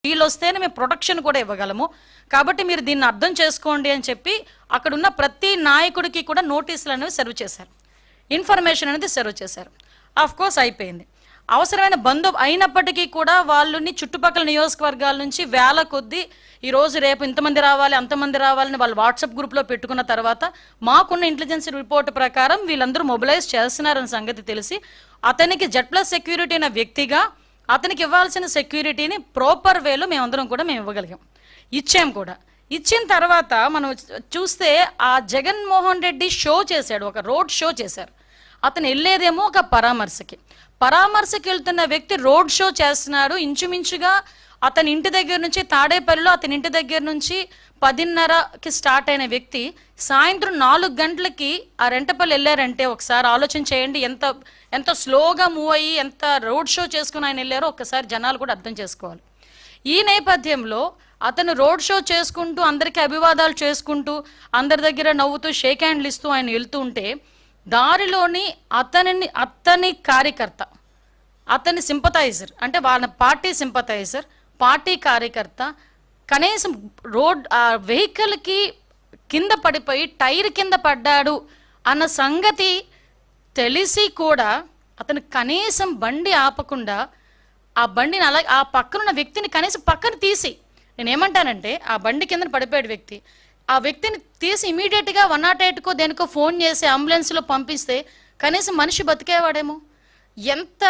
వీళ్ళు వస్తేనే మేము ప్రొటెక్షన్ కూడా ఇవ్వగలము, కాబట్టి మీరు దీన్ని అర్థం చేసుకోండి అని చెప్పి అక్కడ ఉన్న ప్రతి నాయకుడికి కూడా నోటీసులు అనేవి సర్వ్ చేశారు, ఇన్ఫర్మేషన్ అనేది సర్వ్ చేశారు. ఆఫ్ కోర్స్ అయిపోయింది. అవసరమైన అయినప్పటికీ కూడా వాళ్ళని చుట్టుపక్కల నియోజకవర్గాల నుంచి వేల కొద్దీ ఈరోజు రేపు ఇంతమంది రావాలి అంతమంది రావాలని వాళ్ళు వాట్సాప్ గ్రూప్లో పెట్టుకున్న తర్వాత మాకున్న ఇంటెలిజెన్స్ రిపోర్ట్ ప్రకారం వీళ్ళందరూ మొబిలైజ్ చేస్తున్నారన్న సంగతి తెలిసి అతనికి Z+ సెక్యూరిటీ అయిన వ్యక్తిగా అతనికి ఇవ్వాల్సిన సెక్యూరిటీని ప్రాపర్ వేలో మేమందరం కూడా మేము ఇవ్వగలిగాం, ఇచ్చాం కూడా. ఇచ్చిన తర్వాత మనం చూస్తే ఆ జగన్మోహన్ రెడ్డి షో చేశాడు, ఒక రోడ్ షో చేశారు. అతను వెళ్ళేదేమో ఒక పరామర్శకి వెళ్తున్న వ్యక్తి రోడ్ షో చేస్తున్నాడు. ఇంచుమించుగా అతని ఇంటి దగ్గర నుంచి తాడేపల్లిలో అతని ఇంటి దగ్గర నుంచి 10:30కి స్టార్ట్ అయిన వ్యక్తి సాయంత్రం 4 గంటలకి ఆ రెంటపల్లి వెళ్ళారంటే ఒకసారి ఆలోచన చేయండి, ఎంత స్లోగా మూవ్ అయ్యి ఎంత రోడ్ షో చేసుకుని ఆయన వెళ్ళారో ఒక్కసారి జనాలు కూడా అర్థం చేసుకోవాలి. ఈ నేపథ్యంలో అతను రోడ్ షో చేసుకుంటూ అందరికీ అభివాదాలు చేసుకుంటూ అందరి దగ్గర నవ్వుతూ షేక్ హ్యాండ్లు ఇస్తూ ఆయన వెళ్తూ ఉంటే దారిలోని అతని కార్యకర్త, అతని సింపథైజర్, అంటే వాళ్ళ పార్టీ సింపథైజర్, పార్టీ కార్యకర్త కనీసం వెహికల్కి కింద పడిపోయి టైర్ కింద పడ్డాడు అన్న సంగతి తెలిసి కూడా అతను కనీసం బండి ఆపకుండా ఆ బండిని అలా ఆ పక్కనున్న వ్యక్తిని కనీసం పక్కన తీసి, నేనేమంటానంటే ఆ బండి కింద పడిపోయాడు వ్యక్తి, ఆ వ్యక్తిని తీసి ఇమీడియట్గా 108కో దేనికో ఫోన్ చేసి అంబులెన్స్లో పంపిస్తే కనీసం మనిషి బతికేవాడేమో. ఎంత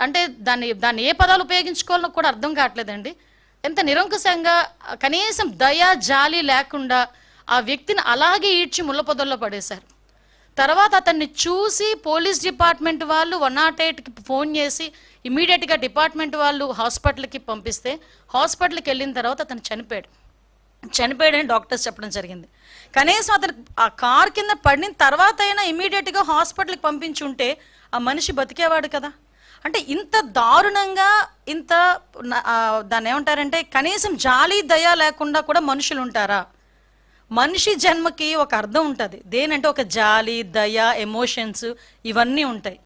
అంటే దాన్ని ఏ పదాలు ఉపయోగించుకోవాలో కూడా అర్థం కావట్లేదండి. ఎంత నిరంకుశంగా కనీసం దయ జాలి లేకుండా ఆ వ్యక్తిని అలాగే ఈడ్చి ముళ్ళ పొదల్లో పడేశారు. తర్వాత అతన్ని చూసి పోలీస్ డిపార్ట్మెంట్ వాళ్ళు 108కి ఫోన్ చేసి ఇమీడియట్గా డిపార్ట్మెంట్ వాళ్ళు హాస్పిటల్కి పంపిస్తే హాస్పిటల్కి వెళ్ళిన తర్వాత అతను చనిపోయాడని డాక్టర్స్ చెప్పడం జరిగింది. కనీసం అతను ఆ కార్ కింద పడిన తర్వాత అయినా ఇమీడియట్గా హాస్పిటల్కి పంపించి ఉంటే ఆ మనిషి బతికేవాడు కదా. అంటే ఇంత దారుణంగా దాన్ని ఏమంటారంటే కనీసం జాలి దయ లేకుండా కూడా మనుషులు ఉంటారా? మనిషి జన్మకి ఒక అర్థం ఉంటుంది, దేనంటే ఒక జాలి దయ ఎమోషన్స్ ఇవన్నీ ఉంటాయి.